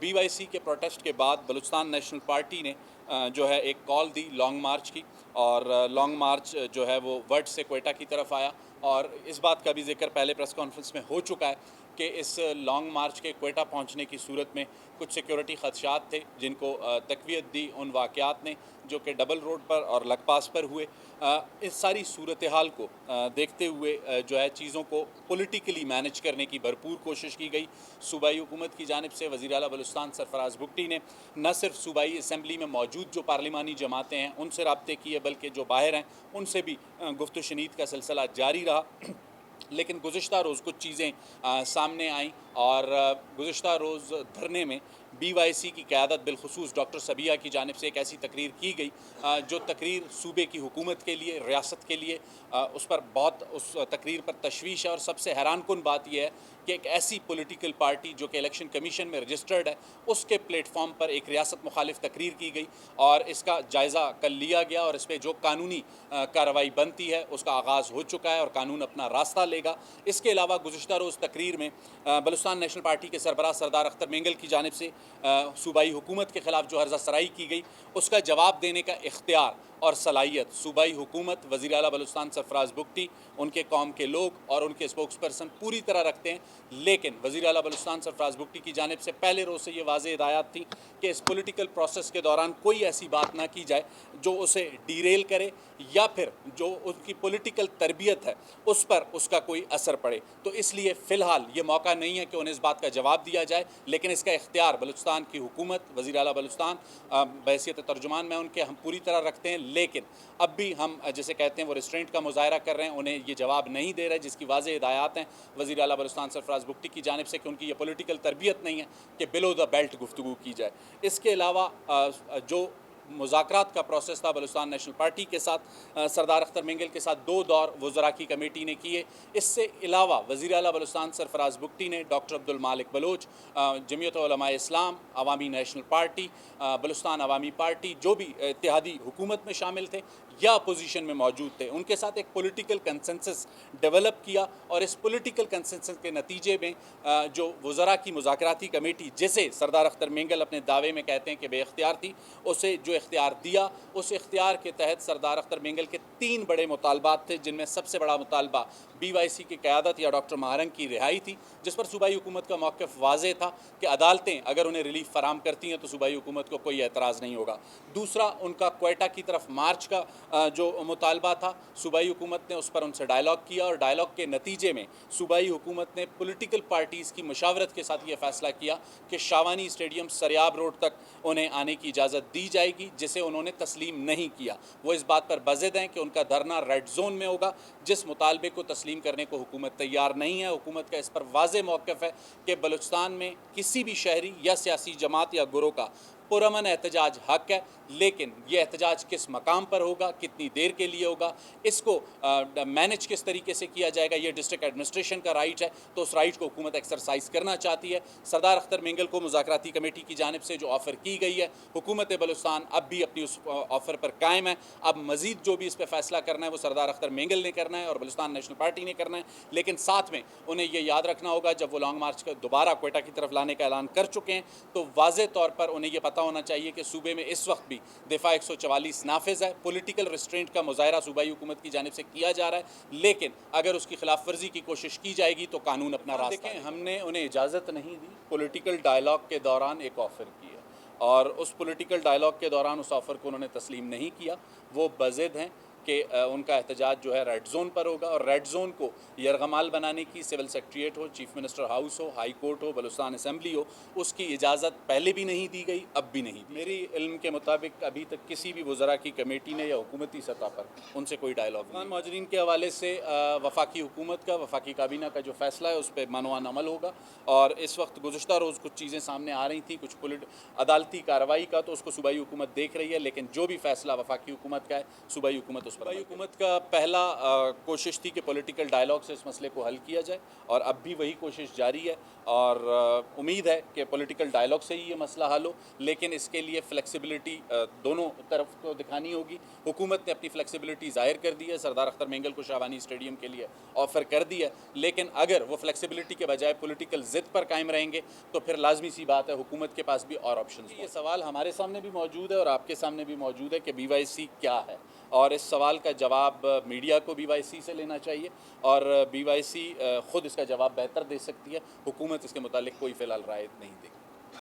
BYC के protest के बाद बलूचिस्तान नेशनल पार्टी ने जो है एक कॉल दी लॉन्ग मार्च की, और लॉन्ग मार्च जो है वो वर्ड से क्वेटा की तरफ आया। और इस बात का भी जिक्र पहले प्रेस कॉन्फ्रेंस में हो चुका है कि इस लॉन्ग मार्च के क्वेटा पहुंचने की सूरत में कुछ सिक्योरिटी खदशात थे, जिनको तकवीत दी उन वाक़यात ने जो कि डबल रोड पर और लकपास पर हुए। इस सारी सूरत हाल को देखते हुए जो है चीज़ों को पॉलिटिकली मैनेज करने की भरपूर कोशिश की गई। सूबाई हुकूमत की जानिब से वज़ीर आला बलूचिस्तान सरफराज भुट्टी ने न सिर्फ सूबाई असम्बली में मौजूद जो पार्लिमानी जमातें हैं उनसे रब्ते किए, बल्कि जो बाहर हैं उनसे भी गुफ्त शनीद का सिलसिला जारी रहा। लेकिन गुज़िश्ता रोज़ कुछ चीज़ें सामने आईं, और गुज़िश्ता रोज़ धरने में BYC की क़यादत बिलखुसूस डॉक्टर सबिया की जानिब से एक ऐसी तकरीर की गई जो तकरीर सूबे की हुकूमत के लिए, रियासत के लिए उस पर बहुत उस तकरीर पर तशवीश है। और सबसे हैरानकुन बात यह है कि एक ऐसी पॉलिटिकल पार्टी जो कि इलेक्शन कमीशन में रजिस्टर्ड है, उसके प्लेटफॉर्म पर एक रियासत मुखालिफ तकरीर की गई, और इसका जायज़ा कल लिया गया, और इस पर जो कानूनी कार्रवाई बनती है उसका आगाज़ हो चुका है और कानून अपना रास्ता लेगा। इसके अलावा गुज़िश्ता रोज़ तकरीर में बलूचिस्तान नेशनल पार्टी के सरबराह सरदार अख्तर मेंगल की जानिब से सूबाई हुकूमत के ख़िलाफ़ जो हर्जा सराई की गई, उसका जवाब देने का इख्तियार और सलाहियत सूबाई हुकूमत, वज़ीर आला बलूचिस्तान सरफराज भुट्टी, उनके कौम के लोग और उनके स्पोक्स पर्सन पूरी तरह रखते हैं। लेकिन वज़ीर आला बलूचिस्तान सरफराज भुट्टी की जानिब से पहले रोज़ से ये वाज़ेह हिदायत थी कि इस पॉलिटिकल प्रोसेस के दौरान कोई ऐसी बात ना की जाए जो उसे डीरेल करे या फिर जो उनकी पॉलिटिकल तरबियत है उस पर उसका कोई असर पड़े। तो इसलिए फ़िलहाल ये मौका नहीं है कि उन्हें इस बात का जवाब दिया जाए, लेकिन इसका इख्तियार बलूचिस्तान की हुकूमत, वज़ीर आला बलूचिस्तान बहैसियत तर्जुमान में उनके हम पूरी तरह रखते हैं। लेकिन अब भी हम जैसे कहते हैं वो रिस्ट्रेंट का मुजाहरा कर रहे हैं, उन्हें ये जवाब नहीं दे रहे, जिसकी वाज़ेह हिदायत हैं वज़ीर आला बलूचिस्तान सरफराज भुट्टी की जानिब से कि उनकी ये पॉलिटिकल तरबियत नहीं है कि बिलो द बेल्ट गुफ्तगू की जाए। इसके अलावा जो मुज़ाकरात का प्रोसेस था बलूचिस्तान नेशनल पार्टी के साथ, सरदार अख्तर मेंगल के साथ 2 दौर वज़रा की कमेटी ने किए। इससे अलावा वज़ीर आला बलूचिस्तान सरफराज भुट्टी ने डॉक्टर अब्दुल मालिक बलोच, जमीयत उलमा इस्लाम, अवामी नेशनल पार्टी, बलूचिस्तान अवामी पार्टी, जो भी इत्तेहादी हुकूमत में शामिल थे या अपोजिशन में मौजूद थे, उनके साथ एक पॉलिटिकल कंसेंसस डेवलप किया। और इस पॉलिटिकल कंसेंसस के नतीजे में जो वज़रा की मुज़ाकराती कमेटी, जिसे सरदार अख्तर मेंगल अपने दावे में कहते हैं कि बेख्तियार थी, उसे जो इख्तियार दिया, उस इख्तियार के तहत सरदार अख्तर मेंगल के 3 बड़े मुतालबात थे, जिनमें सबसे बड़ा मुतालबा BYC की क़यादत या डॉक्टर महारंग की रिहाई थी, जिस पर सूबाई हुकूमत का मौक़िफ़ वाज़ेह था कि अदालतें अगर उन्हें रिलीफ फराम करती हैं तो सूबाई हुकूमत को कोई एतराज़ नहीं होगा। दूसरा, उनका क्वेटा की तरफ मार्च का जो मुतालबा था, सूबाई हुकूमत ने उस पर उनसे डायलॉग किया, और डायलॉग के नतीजे में सूबाई हुकूमत ने पॉलिटिकल पार्टीज़ की मशावरत के साथ ये फ़ैसला किया कि शावानी स्टेडियम सरियाब रोड तक उन्हें आने की इजाज़त दी जाएगी, जिसे उन्होंने तस्लीम नहीं किया। वो इस बात पर बज़िद हैं कि उनका धरना रेड जोन में होगा, जिस मुतालबे को तस्लीम करने को हुकूमत तैयार नहीं है। हुकूमत का इस पर वाज़ेह मौक़िफ़ है कि बलूचिस्तान में किसी भी शहरी या सियासी जमात या गुरोह का पुरअमन एहतजाज हक है, लेकिन ये एहतजाज किस मकाम पर होगा, कितनी देर के लिए होगा, इसको मैनेज किस तरीके से किया जाएगा, ये डिस्ट्रिक्ट एडमिनिस्ट्रेशन का राइट है, तो उस राइट को हुकूमत एक्सरसाइज करना चाहती है। सरदार अख्तर मेंगल को मुज़ाकराती कमेटी की जानिब से जो ऑफ़र की गई है, हुकूमत बलूचिस्तान अब भी अपनी उस ऑफ़र पर कायम है। अब मज़ीद जो भी इस पर फ़ैसला करना है वो सरदार अख्तर मेंगल ने करना है और बलूचिस्तान नेशनल पार्टी ने करना है। लेकिन साथ में उन्हें ये याद रखना होगा, जब वो लॉन्ग मार्च का दोबारा क्वेटा की तरफ लाने का ऐलान कर चुके हैं, तो वाज़ेह तौर पर उन्हें यह पता होना चाहिए कि सूबे में इस वक्त भी दिफा 144 नाफिज है। पॉलिटिकल रिस्ट्रेंट का मुजाहरा सूबाई हुकूमत की जानिब से किया जा रहा है, लेकिन अगर उसकी खिलाफ वर्जी की कोशिश की जाएगी तो कानून अपना रास्ता देखें। हमने उन्हें इजाज़त नहीं दी, पॉलिटिकल डायलॉग के दौरान एक ऑफ़र किया, और उस पॉलिटिकल डायलॉग के दौरान उस ऑफ़र को उन्होंने तस्लीम नहीं किया। वो बज़िद हैं कि उनका एहतजाज जो है रेड जोन पर होगा, और रेड जोन को यरगमाल बनाने की सिविल सेक्रेटरीट हो, चीफ मिनिस्टर हाउस हो, हाई कोर्ट हो, बलूचिस्तान असम्बली हो, उसकी इजाज़त पहले भी नहीं दी गई, अब भी नहीं दी। मेरी इल्म के मुताबिक अभी तक किसी भी वज़रा की कमेटी ने या हुकूमती सतह पर उनसे कोई डायलॉग नहीं। मुहाजिरीन के हवाले से वफाकी हुकूमत का, वफाकी काबीना का जो फ़ैसला है उस पर मनवान अमल होगा। और इस वक्त गुज़श्ता रोज़ कुछ चीज़ें सामने आ रही थी, कुछ अदालती कार्रवाई का, तो उसको सूबाई हुकूमत देख रही है, लेकिन जो भी फ़ैसला वफाकी हुकूमत का है, सूबाई हुकूमत उस भाई हुकूमत का पहला कोशिश थी कि पॉलिटिकल डायलॉग से इस मसले को हल किया जाए और अब भी वही कोशिश जारी है और उम्मीद है कि पॉलिटिकल डायलॉग से ही ये मसला हल हो, लेकिन इसके लिए फ्लेक्सिबिलिटी दोनों तरफ को दिखानी होगी। हुकूमत ने अपनी फ्लेक्सिबिलिटी ज़ाहिर कर दी है, सरदार अख्तर मेंगल को शाहवानी स्टेडियम के लिए ऑफ़र कर दिया है, लेकिन अगर वो फ्लेक्सिबिलिटी के बजाय पॉलिटिकल ज़िद पर कायम रहेंगे तो फिर लाजमी सी बात है हुकूमत के पास भी और ऑप्शन। ये सवाल हमारे सामने भी मौजूद है और आपके सामने भी मौजूद है कि BYC क्या है, और इस सवाल का जवाब मीडिया को BYC से लेना चाहिए और BYC ख़ुद इसका जवाब बेहतर दे सकती है। हुकूमत इसके मुतालिक कोई फ़िलहाल राय नहीं देगी।